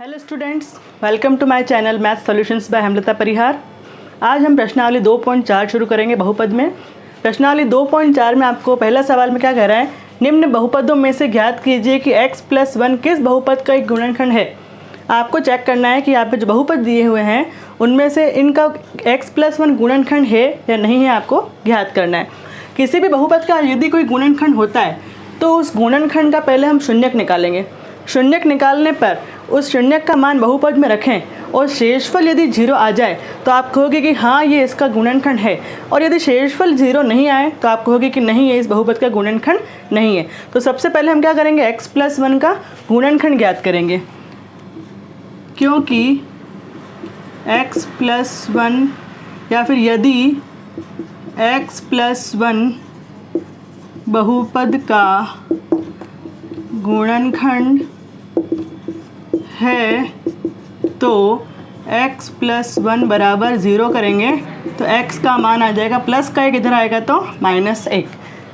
Hello students, welcome to my channel math solutions by Hemlata Parihar. आज हम प्रश्नावली 2.4 शुरू करेंगे बहुपद में। प्रश्नावली 2.4 में आपको पहला सवाल में क्या कह रहा है, निम्न बहुपदों में से ज्ञात कीजिए कि x+1 किस बहुपद का एक गुणनखंड है। आपको चेक करना है कि यहाँ पे जो बहुपद दिए हुए हैं उनमें से इनका x+1 गुणनखंड है या नहीं है, आपको ज्ञात करना है। किसी भी बहुपद का यदि कोई गुणनखंड होता है तो उस गुणनखंड का पहले हम शून्यक निकालेंगे। शून्यक निकालने पर उस शून्यक का मान बहुपद में रखें और शेषफल यदि 0 आ जाए तो आप कहोगे कि हाँ ये इसका गुणनखंड है, और यदि शेषफल 0 नहीं आए तो आप कहोगे कि नहीं ये इस बहुपद का गुणनखंड नहीं है। तो सबसे पहले हम क्या करेंगे, x+1 का गुणनखंड ज्ञात करेंगे, क्योंकि x+1 या फिर यदि x+1 बहुपद का गुणनखंड है तो x+1 बराबर 0 करेंगे तो x का मान आ जाएगा, प्लस का एक इधर आएगा तो -1।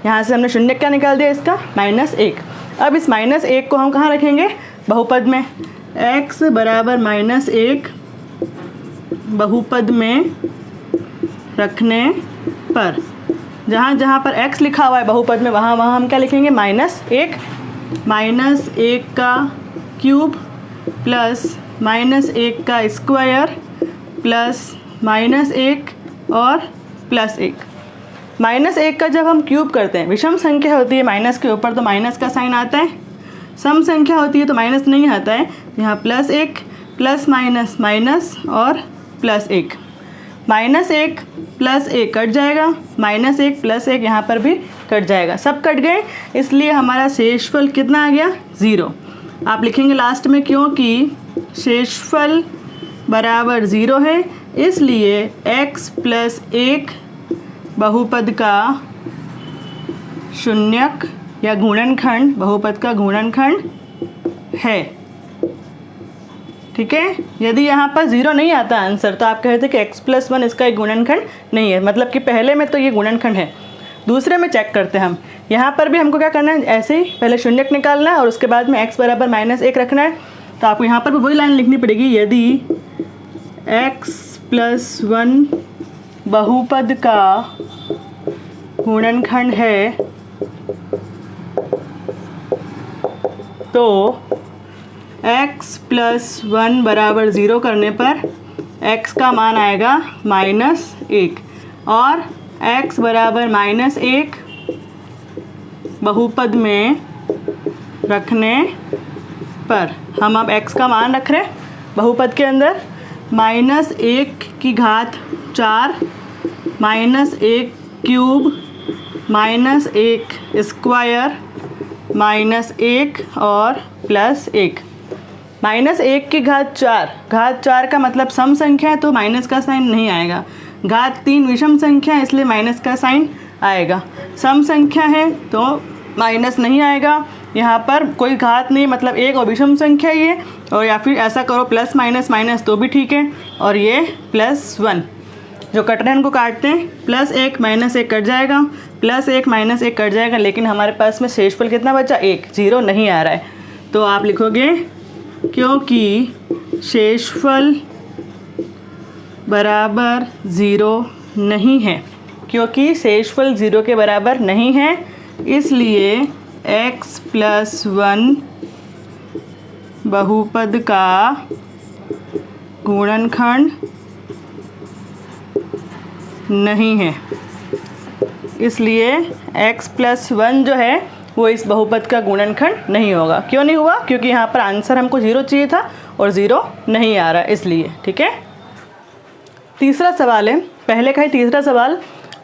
यहाँ से हमने शून्य क्या निकाल दिया, इसका -1। अब इस -1 को हम कहाँ रखेंगे, बहुपद में। x बराबर -1 बहुपद में रखने पर जहाँ जहाँ पर x लिखा हुआ है बहुपद में वहाँ वहाँ हम क्या लिखेंगे, -1। -1 का क्यूब प्लस -1 का स्क्वायर प्लस -1 और +1। -1 का जब हम क्यूब करते हैं, विषम संख्या होती है माइनस के ऊपर तो माइनस का साइन आता है, सम संख्या होती है तो माइनस नहीं आता है। यहाँ +1 प्लस माइनस माइनस और +1, -1 +1 कट जाएगा, -1 +1 यहाँ पर भी कट जाएगा, सब कट गए, इसलिए हमारा शेषफल कितना आ गया, 0। आप लिखेंगे लास्ट में, क्योंकि शेषफल बराबर 0 है इसलिए x+1 बहुपद का शून्यक या गुणनखंड, बहुपद का गुणनखंड है। ठीक है, यदि यहाँ पर 0 नहीं आता आंसर तो आप कहते कि x+1 इसका एक गुणनखंड नहीं है, मतलब कि पहले में तो ये गुणनखंड है। दूसरे में चेक करते हैं हम, यहाँ पर भी हमको क्या करना है, ऐसे ही पहले शून्यक निकालना है और उसके बाद में x बराबर -1 रखना है। तो आपको यहाँ पर भी वही लाइन लिखनी पड़ेगी, यदि x+1 बहुपद का गुणनखंड है तो x+1 बराबर 0 करने पर x का मान आएगा -1 और x बराबर -1 बहुपद में रखने पर हम अब x का मान रख रहे हैं बहुपद के अंदर, -1 की घात 4 -1 क्यूब -1 स्क्वायर -1 और +1। -1 की घात 4 का मतलब सम संख्या है तो माइनस का साइन नहीं आएगा, घात 3 विषम संख्या है इसलिए माइनस का साइन आएगा, सम संख्या है तो माइनस नहीं आएगा। यहाँ पर कोई घात नहीं, मतलब एक और विषम संख्या ही है, और या फिर ऐसा करो प्लस माइनस माइनस तो भी ठीक है, और ये +1 जो कट रहे हैं उनको काटते हैं, +1 -1 कट जाएगा, +1 -1 कट जाएगा, लेकिन हमारे पास में शेषफल कितना बचा, 1, 0 नहीं आ रहा है। तो आप लिखोगे क्योंकि शेषफल बराबर 0 नहीं है, क्योंकि शेषफल 0 के बराबर नहीं है इसलिए x+1 बहुपद का गुणनखंड नहीं है, इसलिए x+1 जो है वो इस बहुपद का गुणनखंड नहीं होगा। क्यों नहीं हुआ, क्योंकि यहाँ पर आंसर हमको 0 चाहिए था और 0 नहीं आ रहा इसलिए। ठीक है, तीसरा सवाल है, पहले का ही तीसरा सवाल।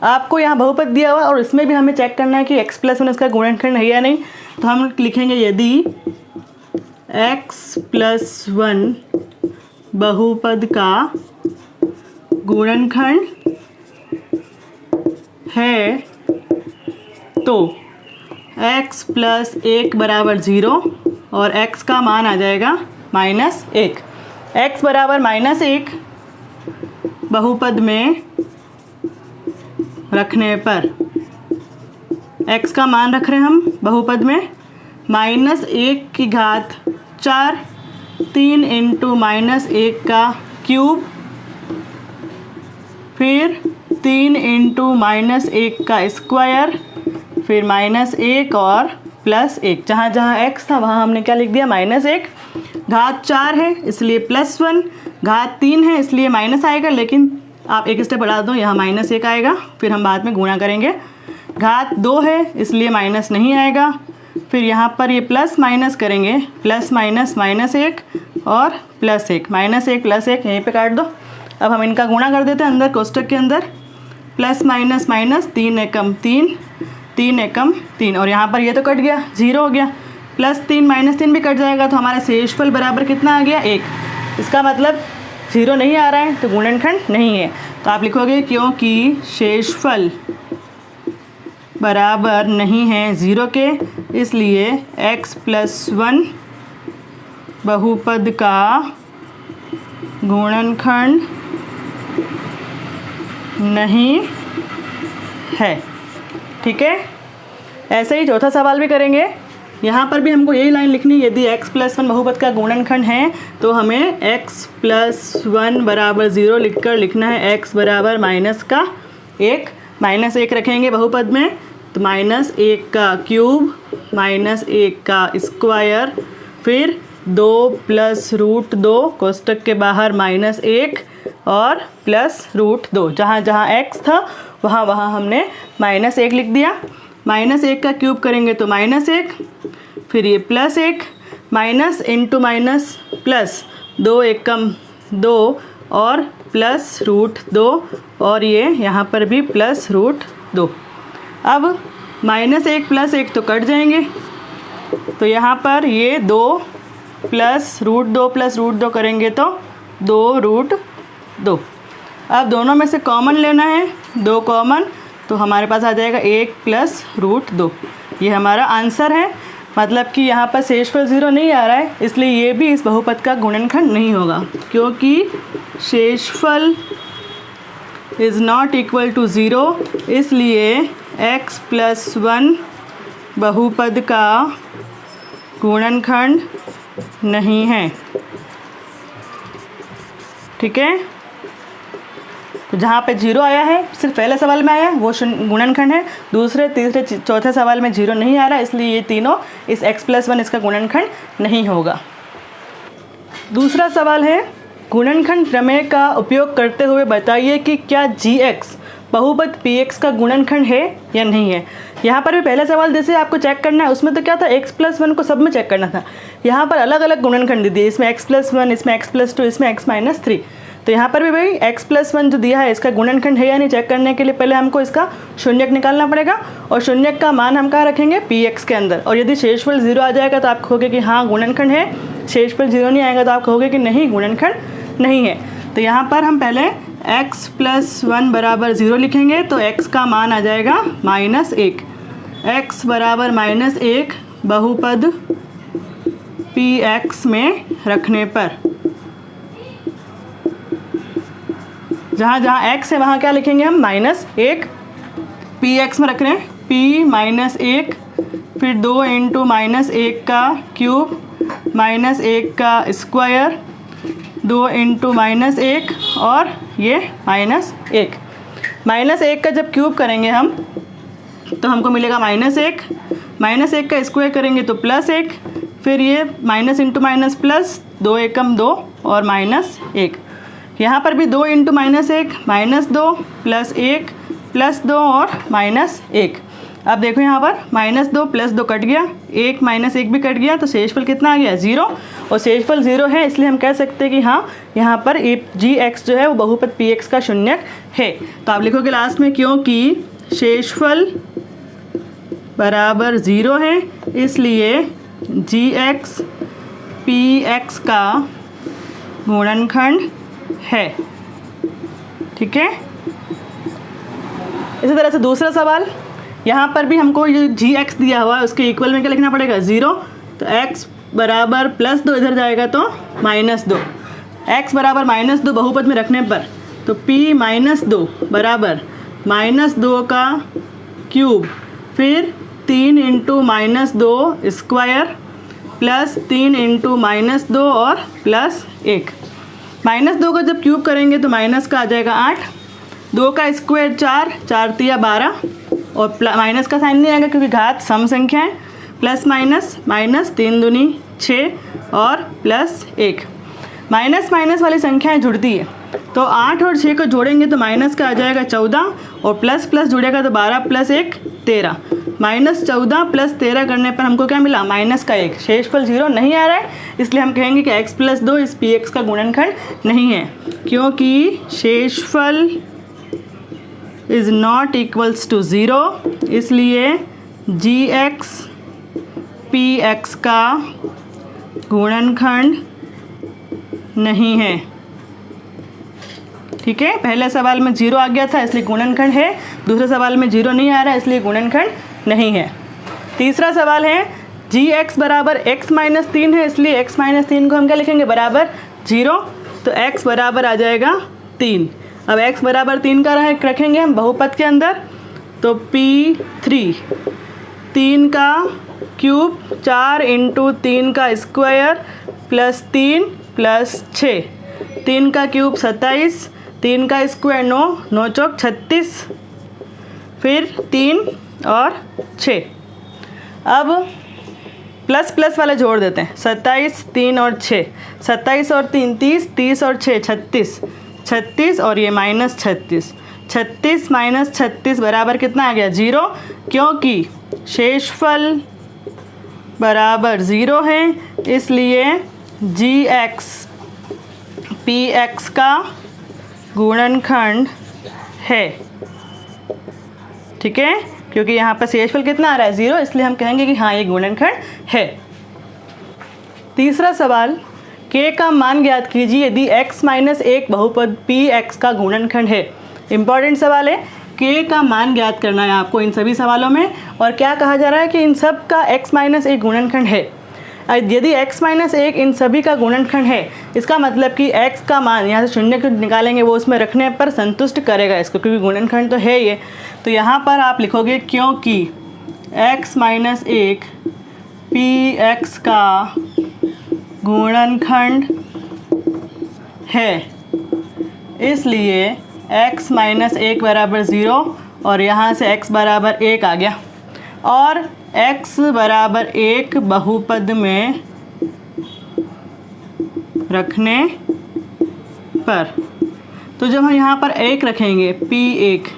आपको यहाँ बहुपद दिया हुआ और इसमें भी हमें चेक करना है कि x+1 इसका गुणनखंड है या नहीं। तो हम लिखेंगे यदि x+1 बहुपद का गुणनखंड है तो x+1 बराबर 0 और x का मान आ जाएगा -1। x बराबर -1 बहुपद में रखने पर x का मान रख रहे हैं हम बहुपद में, -1 की घात 4 3 इंटू -1 का क्यूब, फिर 3 इंटू -1 का स्क्वायर, फिर -1 और +1। जहाँ जहाँ x था वहाँ हमने क्या लिख दिया, -1। घात 4 है इसलिए +1, घात 3 है इसलिए माइनस आएगा, लेकिन आप एक स्टेप बढ़ा दो, यहाँ -1 आएगा, फिर हम बाद में गुणा करेंगे। घात 2 है इसलिए माइनस नहीं आएगा, फिर यहाँ पर ये प्लस माइनस करेंगे, प्लस माइनस -1 और +1, -1 +1 यहीं पे काट दो। अब हम इनका गुणा कर देते हैं अंदर कोष्टक के अंदर, प्लस माइनस माइनस, 3 एकम 3, 3 एकम 3, और यहाँ पर ये तो कट गया, 0 हो गया, +3 -3 भी कट जाएगा, तो हमारा शेषफल बराबर कितना आ गया, 1। इसका मतलब 0 नहीं आ रहा है तो गुणनखंड नहीं है। तो आप लिखोगे क्योंकि शेषफल बराबर नहीं है 0 के, इसलिए x+1 बहुपद का गुणनखंड नहीं है। ठीक है, ऐसे ही चौथा सवाल भी करेंगे। यहाँ पर भी हमको यही लाइन लिखनी है, यदि x+1 बहुपद का गुणनखंड है तो हमें x+1 बराबर 0 लिखकर लिखना है x बराबर -1, -1 रखेंगे बहुपद में, तो -1 का क्यूब, -1 का स्क्वायर, फिर 2 + √2 कोष्टक के बाहर -1 और +√2। जहाँ जहाँ x था वहाँ वहाँ हमने -1 लिख दिया। -1 का क्यूब करेंगे तो -1, फिर ये +1, माइनस इंटू माइनस प्लस, 2 एकम 2 और +√2, और ये यहाँ पर भी +√2। अब -1 +1 तो कट जाएंगे, तो यहाँ पर ये 2 +√2 करेंगे तो 2√2। अब दोनों में से कॉमन लेना है, 2 कॉमन, तो हमारे पास आ जाएगा 1 +√2। ये हमारा आंसर है। मतलब कि यहाँ पर शेषफल 0 नहीं आ रहा है, इसलिए ये भी इस बहुपद का गुणनखंड नहीं होगा, क्योंकि शेषफल इज़ नॉट इक्वल टू 0, इसलिए x+1 बहुपद का गुणनखंड नहीं है। ठीक है, तो जहाँ पे 0 आया है, सिर्फ पहले सवाल में आया वो गुणनखंड है, दूसरे तीसरे चौथे सवाल में 0 नहीं आ रहा, इसलिए ये तीनों इस x+1 इसका गुणनखंड नहीं होगा। दूसरा सवाल है, गुणनखंड प्रमेय का उपयोग करते हुए बताइए कि क्या gx बहुपद px का गुणनखंड है या नहीं है। यहाँ पर भी पहला सवाल जैसे आपको चेक करना है, उसमें तो क्या था, x+1 को सब में चेक करना था। यहाँ पर अलग अलग गुणनखंड दे दिए, इसमें x+1, इसमें x+2, इसमें x-3। तो यहाँ पर भी भाई x+1 जो दिया है इसका गुणनखंड है या नहीं चेक करने के लिए पहले हमको इसका शून्यक निकालना पड़ेगा, और शून्यक का मान हम कहाँ रखेंगे, px के अंदर। और यदि शेषफल 0 आ जाएगा तो आप कहोगे कि हाँ गुणनखंड है, शेषफल 0 नहीं आएगा तो आप कहोगे कि नहीं गुणनखंड नहीं है। तो यहाँ पर हम पहले x+1 बराबर 0 लिखेंगे, तो x का मान आ जाएगा -1। x बराबर -1 बहुपद px में रखने पर, जहाँ जहाँ x है वहाँ क्या लिखेंगे हम, -1, px में रख रहे हैं, p-1, फिर 2 इंटू -1 का क्यूब, -1 का स्क्वायर, 2 इंटू -1 और ये -1। -1 का जब क्यूब करेंगे हम तो हमको मिलेगा -1, -1 का स्क्वायर करेंगे तो +1, फिर ये माइनस इंटू माइनस प्लस, 2 एकम 2 और -1। यहाँ पर भी 2 इंटू -1 -2 +1 +2 और -1। अब देखो यहाँ पर -2 +2 कट गया, 1 -1 भी कट गया, तो शेषफल कितना आ गया, 0। और शेषफल 0 है इसलिए हम कह सकते हैं कि हाँ यहाँ पर gx जो है वो बहुपद px का शून्यक है। तो आप लिखोगे लास्ट में क्योंकि शेषफल बराबर 0 है इसलिए gx px का गुणनखंड है। ठीक है, इसी तरह से दूसरा सवाल, यहाँ पर भी हमको ये gx दिया हुआ है उसके इक्वल में क्या लिखना पड़ेगा, 0। तो x बराबर +2 इधर जाएगा तो -2, x बराबर -2 बहुपद में रखने पर तो p-2 बराबर -2 का क्यूब, फिर 3 इंटू -2 स्क्वायर, +3 इंटू -2 और +1। -2 को जब क्यूब करेंगे तो माइनस का आ जाएगा 8, 2 का स्क्वायर 4, 4 तिया 12 और माइनस का साइन नहीं आएगा क्योंकि घात सम संख्या है। प्लस माइनस 3 दूनी 6 और +1। माइनस माइनस वाली संख्याएं जुड़ती है तो 8 और 6 को जोड़ेंगे तो माइनस का आ जाएगा 14 और प्लस प्लस जुड़ेगा तो 12 + 1 13। -14 + 13 करने पर हमको क्या मिला? माइनस का 1। शेषफल 0 नहीं आ रहा है, इसलिए हम कहेंगे कि x + 2 इस px का गुणनखंड नहीं है, क्योंकि शेषफल इज़ नॉट इक्वल्स टू 0, इसलिए gx px का गुणनखंड नहीं है। ठीक है, पहले सवाल में 0 आ गया था इसलिए गुणनखंड है, दूसरे सवाल में 0 नहीं आ रहा है इसलिए गुणनखंड नहीं है। तीसरा सवाल है gx बराबर x - 3 है, इसलिए x - 3 को हम क्या लिखेंगे? बराबर 0, तो x बराबर आ जाएगा 3। अब x बराबर 3 का रखेंगे हम बहुपद के अंदर, तो p3 3 का क्यूब 4 इंटू 3 का स्क्वायर +3 + 6, 3 का क्यूब 27, 3 का स्क्वायर 9, 9 चौक 36, फिर 3 और 6। अब प्लस प्लस वाले जोड़ देते हैं, 27 3 और 6, 27 और 3 30, 30 और 6 36, 36 और ये -36, 36 - 36 बराबर कितना आ गया? 0, क्योंकि शेषफल बराबर 0 है, इसलिए gx px का गुणनखंड है। ठीक है, क्योंकि यहाँ पर शेषफल कितना आ रहा है? 0, इसलिए हम कहेंगे कि हाँ ये गुणनखंड है। तीसरा सवाल, k का मान ज्ञात कीजिए यदि x - 1 बहुपद px का गुणनखंड है। इम्पॉर्टेंट सवाल है, k का मान ज्ञात करना है आपको इन सभी सवालों में, और क्या कहा जा रहा है कि इन सब का x - 1 गुणनखंड है। यदि x - 1 इन सभी का गुणनखंड है, इसका मतलब कि x का मान यहाँ से शून्य को निकालेंगे वो उसमें रखने पर संतुष्ट करेगा इसको, क्योंकि गुणनखंड तो है ये। तो यहाँ पर आप लिखोगे क्योंकि x - 1 px का गुणनखंड है, इसलिए x - 1 बराबर 0 और यहाँ से x बराबर 1 आ गया, और x बराबर 1 बहुपद में रखने पर, तो जब हम यहाँ पर 1 रखेंगे p1,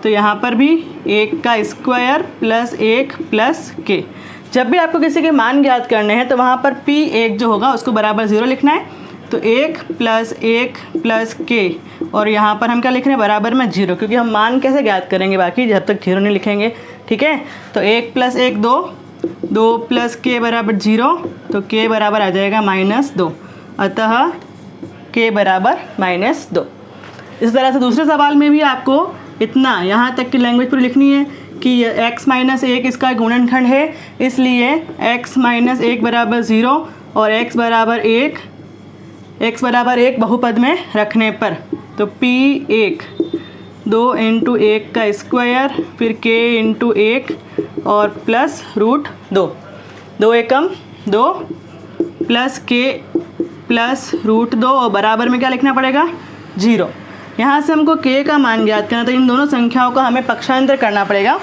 तो यहाँ पर भी 1 का स्क्वायर +1 + k। जब भी आपको किसी के मान ज्ञात करने हैं तो वहाँ पर p1 जो होगा उसको बराबर 0 लिखना है, तो 1 + 1 + k, और यहाँ पर हम क्या लिख रहे हैं? बराबर में 0, क्योंकि हम मान कैसे ज्ञात करेंगे बाकी जब तक 0 नहीं लिखेंगे। ठीक है, तो 1 + 1 2, 2 + k बराबर 0, तो k बराबर आ जाएगा -2, अतः k बराबर -2। इस तरह से दूसरे सवाल में भी आपको इतना यहाँ तक की लैंग्वेज पूरी लिखनी है कि x - 1 इसका गुणनखंड है, इसलिए x - 1 बराबर 0 और x बराबर 1 बहुपद में रखने पर, तो p1 2 इंटू 1 का स्क्वायर, फिर k इंटू 1 और +√2, 2 एकम 2 प्लस k +√2 और बराबर में क्या लिखना पड़ेगा? 0। यहाँ से हमको k का मान ज्ञात करना, तो इन दोनों संख्याओं का हमें पक्षांतर करना पड़ेगा।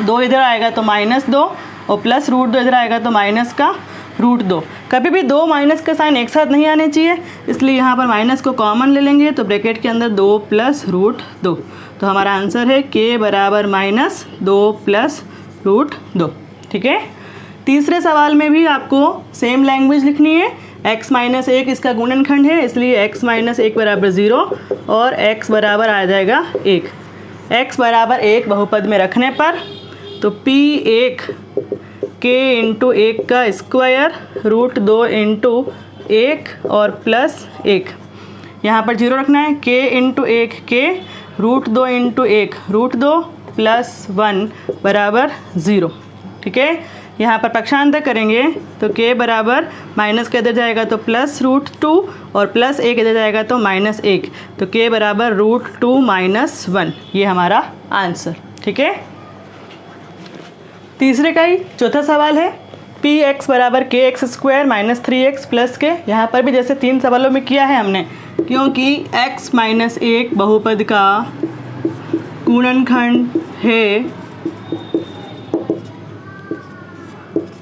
2 इधर आएगा तो -2 और +√2 इधर आएगा तो -√2। कभी भी 2 माइनस का साइन एक साथ नहीं आने चाहिए, इसलिए यहाँ पर माइनस को कॉमन ले लेंगे, तो ब्रैकेट के अंदर 2 +√2, तो हमारा आंसर है k बराबर -2 +√2। ठीक है, तीसरे सवाल में भी आपको सेम लैंग्वेज लिखनी है। x - 1 इसका गुणनखंड है, इसलिए x - 1 बराबर 0 और x बराबर आ जाएगा 1। x बराबर 1 बहुपद में रखने पर, तो p1 k इंटू 1 का स्क्वायर √2 इंटू 1 और +1, यहाँ पर 0 रखना है, k इंटू 1 k, √2 इंटू 1 √2 +1 बराबर 0। ठीक है, यहाँ पर पक्षांतर करेंगे तो k बराबर माइनस के इधर जाएगा तो +√2 और +1 इधर जाएगा तो -1, तो k बराबर √2 - 1, ये हमारा आंसर। ठीक है, तीसरे का ही चौथा सवाल है, पी एक्स बराबर के x square minus 3x plus के, यहाँ पर भी जैसे 3 सवालों में किया है हमने, क्योंकि x माइनस 1 बहुपद का गुणनखंड है,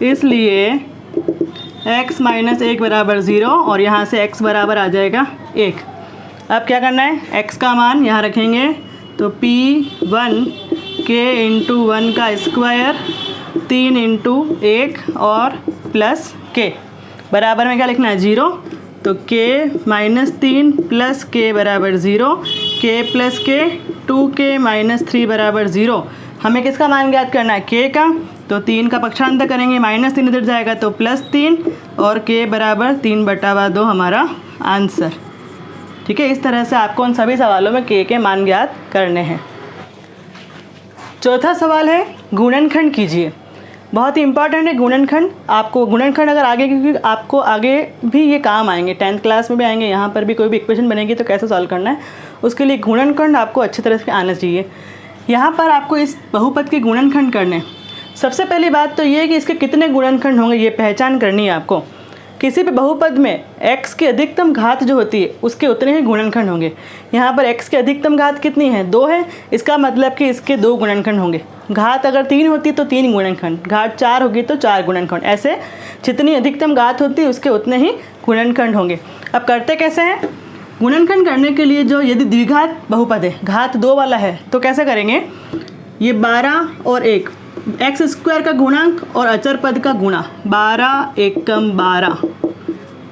इसलिए x माइनस 1 बराबर 0 और यहाँ से x बराबर आ जाएगा 1। अब क्या करना है, x का मान यहाँ रखेंगे तो p1 k इंटू 1 का स्क्वायर 3 इंटू 1 और प्लस k बराबर में क्या लिखना है 0, तो k माइनस 3 प्लस k बराबर 0, k plus k 2k minus 3 बराबर 0। हमें किसका मान ज्ञात करना है, k का, तो 3 का पक्षांतर करेंगे, -3 इधर जाएगा तो +3 और k बराबर 3/2 हमारा आंसर। ठीक है, इस तरह से आपको उन सभी सवालों में k के मान ज्ञात करने हैं। चौथा सवाल है गुणनखंड कीजिए। बहुत ही इंपॉर्टेंट है गुणनखंड। आपको गुणनखंड अगर आगे, क्योंकि आपको आगे भी ये काम आएंगे, 10th क्लास में भी आएंगे, यहाँ पर भी कोई भी इक्वेशन बनेगी तो कैसे सॉल्व करना है, उसके लिए गुणनखंड आपको अच्छी तरह से आना चाहिए। यहाँ पर आपको इस बहुपद के गुणनखंड करने, सबसे पहली बात तो ये है कि इसके कितने गुणनखंड होंगे ये पहचान करनी है आपको। किसी भी बहुपद में x की अधिकतम घात जो होती है उसके उतने ही गुणनखंड होंगे। यहाँ पर x की अधिकतम घात कितनी है, 2 है, इसका मतलब कि इसके 2 गुणनखंड होंगे। घात अगर 3 होती तो 3 गुणनखंड, घात 4 होगी तो 4 गुणनखंड, ऐसे जितनी अधिकतम घात होती है उसके उतने ही गुणनखंड होंगे। अब करते कैसे हैं, गुणनखंड करने के लिए जो यदि द्विघात बहुपद है, घात 2 वाला है, तो कैसे करेंगे, ये 12 और 1 एक्स स्क्वायर का गुणांक और अचर पद का गुणा, 12 एकम 12,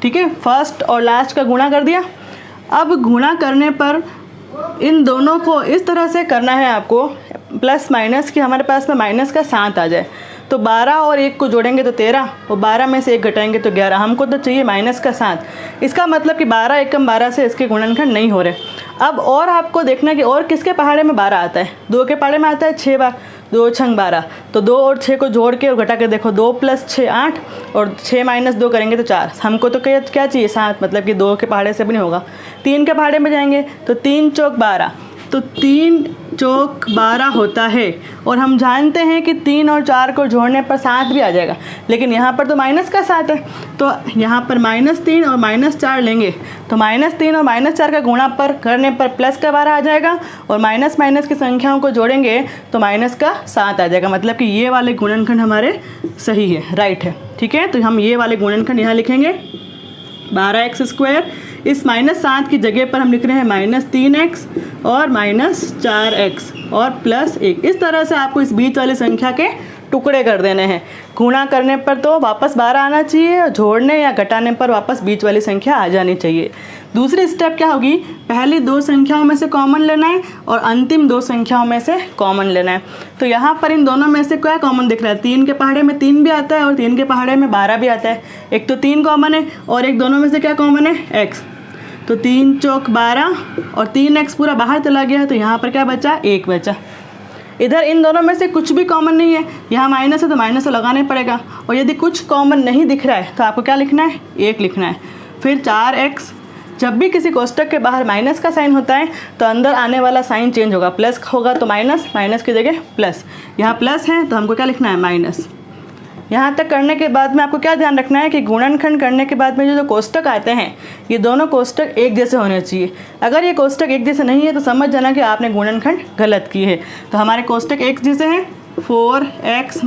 ठीक है, फर्स्ट और लास्ट का गुणा कर दिया। अब गुणा करने पर इन दोनों को इस तरह से करना है आपको, प्लस माइनस कि हमारे पास में माइनस का 7 आ जाए। तो 12 और 1 को जोड़ेंगे तो 13 और 12 में से 1 घटाएंगे तो 11, हमको तो चाहिए माइनस का 7। इसका मतलब कि 12 एकम 12 से इसके गुणनखंड नहीं हो रहे। अब और आपको देखना है कि और किसके पहाड़े में 12 आता है, 2 के पहाड़े में आता है 6 बार, 2 छंग 12, तो 2 और 6 को जोड़ के और घटा के देखो, 2 + 6 8 और 6 - 2 करेंगे तो 4। हमको तो क्या चाहिए 7, मतलब कि 2 के पहाड़े से भी नहीं होगा। 3 के पहाड़े में जाएंगे तो 3 चौक 12, तो 3 चौक 12 होता है। और हम जानते हैं कि 3 और 4 को जोड़ने पर 7 भी आ जाएगा, लेकिन यहाँ पर तो माइनस का 7 है, तो यहाँ पर -3 और -4 लेंगे, तो -3 और -4 का गुणा पर करने पर प्लस का 12 आ जाएगा, और माइनस माइनस की संख्याओं को जोड़ेंगे तो माइनस का 7 आ जाएगा। मतलब कि ये वाले गुणनखंड हमारे सही है, राइट है। ठीक है, तो हम ये वाले गुणनखंड यहाँ लिखेंगे 12x²। इस -7 की जगह पर हम लिख रहे हैं -3x और -4x और +1। इस तरह से आपको इस बीच वाली संख्या के टुकड़े कर देने हैं। गुणा करने पर तो वापस 12 आना चाहिए और जोड़ने या घटाने पर वापस बीच वाली संख्या आ जानी चाहिए। दूसरी स्टेप क्या होगी, पहली 2 संख्याओं में से कॉमन लेना है और अंतिम 2 संख्याओं में से कॉमन लेना है। तो यहाँ पर इन दोनों में से क्या कॉमन दिख रहा है, 3 के पहाड़े में 3 भी आता है और 3 के पहाड़े में 12 भी आता है। एक तो 3 कॉमन है और एक दोनों में से क्या कॉमन है, x, तो 3 चौक 12 और 3x पूरा बाहर चला गया, तो यहाँ पर क्या बचा, 1 बचा। इधर इन दोनों में से कुछ भी कॉमन नहीं है, यहाँ माइनस है तो माइनस तो लगाना पड़ेगा, और यदि कुछ कॉमन नहीं दिख रहा है तो आपको क्या लिखना है, 1 लिखना है। फिर 4x, जब भी किसी कोष्टक के बाहर माइनस का साइन होता है तो अंदर आने वाला साइन चेंज होगा, प्लस होगा तो माइनस, माइनस की जगह प्लस। यहाँ प्लस है तो हमको क्या लिखना है, माइनस। यहाँ तक करने के बाद में आपको क्या ध्यान रखना है कि गुणनखंड करने के बाद में जो कोष्टक आते हैं ये दोनों कोष्टक एक जैसे होने चाहिए। अगर ये कोष्टक एक जैसे नहीं है तो समझ जाना कि आपने गुणनखंड गलत की है। तो हमारे कोष्टक एक जैसे हैं, 4x -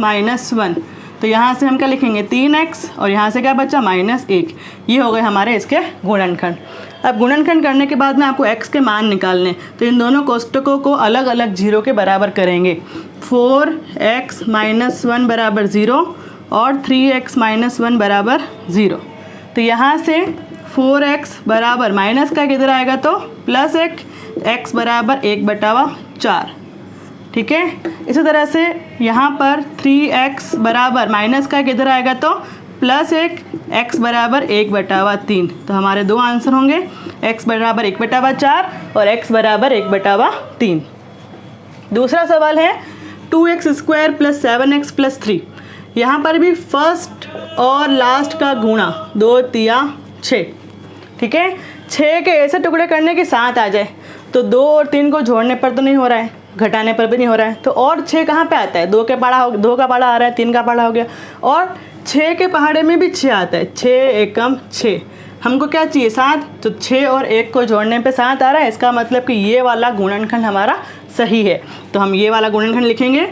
1, तो यहाँ से हम क्या लिखेंगे, 3x और यहाँ से क्या बचा, -1। ये हो गए हमारे इसके गुणनखंड। अब गुणनखंड करने के बाद में आपको x के मान निकालने, तो इन दोनों कोष्टकों को अलग अलग 0 के बराबर करेंगे। 4x - 1 बराबर 0 और 3x - 1 बराबर 0। तो यहाँ से 4x बराबर माइनस का किधर आएगा तो +1, x बराबर 1/4। ठीक है, इसी तरह से यहाँ पर 3x बराबर माइनस का किधर आएगा तो +1, x बराबर 1/3। तो हमारे 2 आंसर होंगे, x बराबर 1/4 और x बराबर 1/3। दूसरा सवाल है 2x² + 7x + 3। यहाँ पर भी फर्स्ट और लास्ट का गुणा 2 तिया 6। ठीक है, 6 के ऐसे टुकड़े करने के 7 आ जाए, तो 2 और 3 को जोड़ने पर तो नहीं हो रहा है, घटाने पर भी नहीं हो रहा है, तो और 6 कहाँ पे आता है, 2 का पाड़ा आ रहा है, 3 का पाड़ा हो गया, और 6 के पहाड़े में भी 6 आता है, 6 एकम 6। हमको क्या चाहिए 7, तो 6 और 1 को जोड़ने पे 7 आ रहा है, इसका मतलब कि ये वाला गुणनखंड हमारा सही है। तो हम ये वाला गुणनखंड लिखेंगे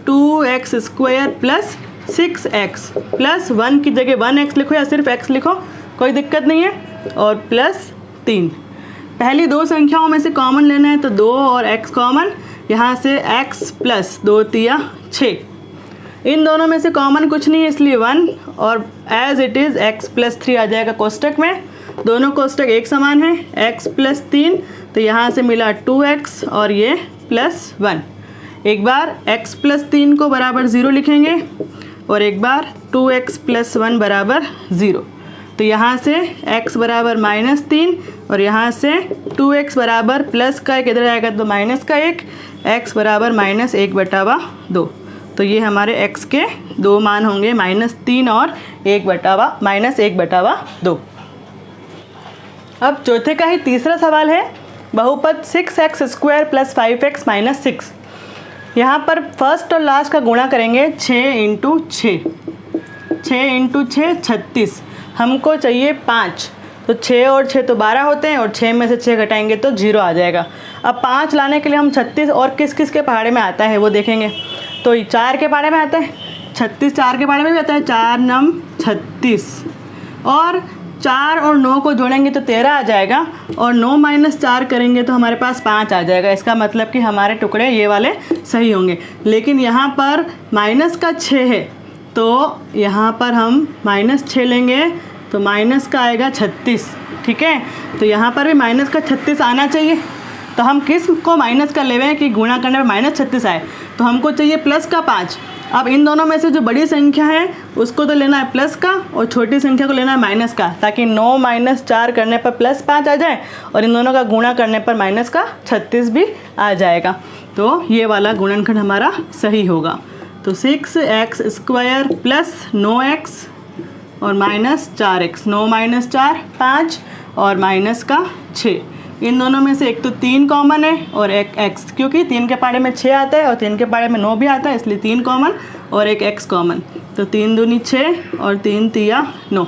2x² प्लस 6x प्लस 1 की जगह 1x लिखो या सिर्फ x लिखो, कोई दिक्कत नहीं है, और प्लस 3। पहली दो संख्याओं में से कॉमन लेना है, तो 2 और x कॉमन, यहाँ से x प्लस 2 तिया 6। इन दोनों में से कॉमन कुछ नहीं है इसलिए 1, और as it is x plus 3 आ जाएगा कोष्टक में। दोनों कोष्टक एक समान है, x प्लस 3, तो यहाँ से मिला 2x और ये प्लस 1। एक बार x प्लस 3 को बराबर 0 लिखेंगे और एक बार 2x प्लस 1 बराबर 0। तो यहाँ से x बराबर -3 और यहाँ से 2x बराबर प्लस का 1 इधर आएगा तो माइनस का 1, x बराबर -1/2। तो ये हमारे x के दो मान होंगे, -3 और -1/2। अब चौथे का ही तीसरा सवाल है, बहुपद 6x² प्लस 5x माइनस 6। यहाँ पर फर्स्ट और लास्ट का गुणा करेंगे 6 × 6, 6 × 6 36, हमको चाहिए 5, तो 6 और 6 तो 12 होते हैं और 6 में से 6 घटाएंगे तो 0 आ जाएगा। अब 5 लाने के लिए हम 36 और किस किस के पहाड़े में आता है वो देखेंगे। तो 4 के पहाड़े में आता है, 36 4 के पहाड़े में भी आता है, 4 9 36, और 4 और 9 को जोड़ेंगे तो 13 आ जाएगा, और 9 - 4 करेंगे तो हमारे पास 5 आ जाएगा। इसका मतलब कि हमारे टुकड़े ये वाले सही होंगे। लेकिन यहाँ पर माइनस का 6 है, तो यहाँ पर हम -6 लेंगे तो माइनस का आएगा 36, ठीक है। तो यहाँ पर भी माइनस का 36 आना चाहिए। तो हम किस को माइनस का ले कि गुणा करने पर -36 आए, तो हमको चाहिए प्लस का 5। अब इन दोनों में से जो बड़ी संख्या है उसको तो लेना है प्लस का और छोटी संख्या को लेना है माइनस का, ताकि 9 - 4 करने पर +5 आ जाए और इन दोनों का गुणा करने पर माइनस का 36 भी आ जाएगा। तो ये वाला गुणनखंड हमारा सही होगा। तो 6x² प्लस 9x और -4x, 9 - 4 5 और माइनस का 6। इन दोनों में से एक तो 3 कॉमन है और एक x, क्योंकि 3 के पहाड़े में 6 आता है और 3 के पहाड़े में 9 भी आता है, इसलिए 3 कॉमन और एक x कॉमन। तो 3 दूनी 6 और 3 तिया 9।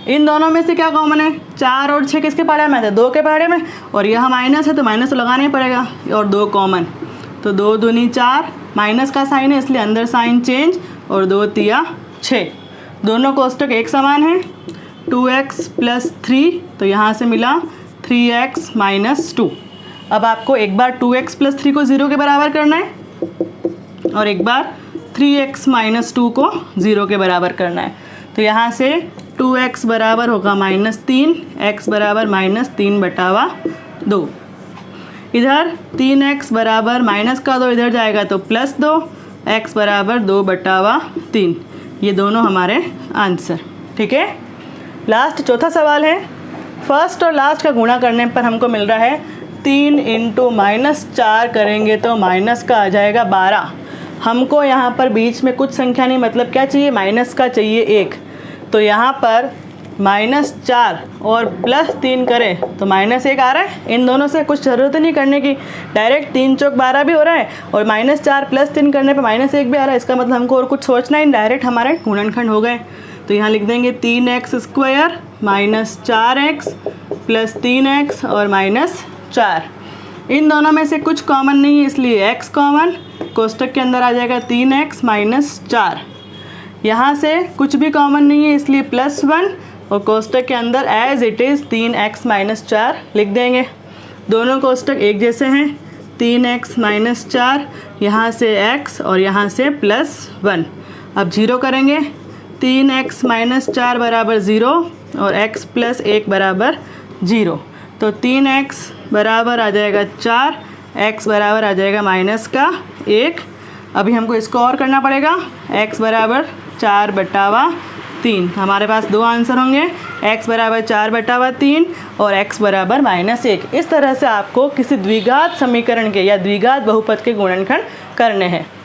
इन दोनों में से क्या कॉमन है, 4 और 6 किसके पहाड़े में आते हैं, 2 के पहाड़े में, और यह माइनस है तो माइनस तो लगाना ही पड़ेगा, और 2 कॉमन। तो 2 दूनी 4, माइनस का साइन है इसलिए अंदर साइन चेंज, और 2 तिया 6। दोनों कोष्टक एक समान है। 2x प्लस 3, तो यहाँ से मिला 3x माइनस 2। अब आपको एक बार 2x प्लस 3 को 0 के बराबर करना है और एक बार 3x माइनस 2 को 0 के बराबर करना है। तो यहाँ से 2x बराबर होगा -3, x बराबर -3/2। इधर 3x बराबर माइनस का 2 इधर जाएगा तो +2, x बराबर 2/3। ये दोनों हमारे आंसर, ठीक है। लास्ट चौथा सवाल है, फर्स्ट और लास्ट का गुणा करने पर हमको मिल रहा है 3 × -4 करेंगे तो माइनस का आ जाएगा 12। हमको यहाँ पर बीच में कुछ संख्या नहीं, मतलब क्या चाहिए, माइनस का चाहिए 1। तो यहाँ पर -4 और +3 करें तो -1 आ रहा है। इन दोनों से कुछ ज़रूरत नहीं करने की, डायरेक्ट 3 चौक 12 भी हो रहा है और -4 + 3 करने पे -1 भी आ रहा है। इसका मतलब हमको और कुछ सोचना ही, डायरेक्ट हमारे गुणनखंड हो गए। तो यहाँ लिख देंगे 3x² -4x प्लस 3x और -4। इन दोनों में से कुछ कॉमन नहीं है इसलिए x कॉमन, कोष्टक के अंदर आ जाएगा 3x -4। यहाँ से कुछ भी कॉमन नहीं है इसलिए +1 और कोष्टक के अंदर एज इट इज़ 3x -4 लिख देंगे। दोनों कोष्टक एक जैसे हैं, 3x -4, यहाँ से x और यहाँ से +1। अब 0 करेंगे, 3x -4 बराबर 0 और x + 1 बराबर 0। तो 3x बराबर आ जाएगा 4, x बराबर आ जाएगा -1। अभी हमको इसको और करना पड़ेगा, x बराबर 4/3। हमारे पास दो आंसर होंगे, x बराबर 4/3 और x बराबर -1। इस तरह से आपको किसी द्विघात समीकरण के या द्विघात बहुपद के गुणनखंड करने हैं।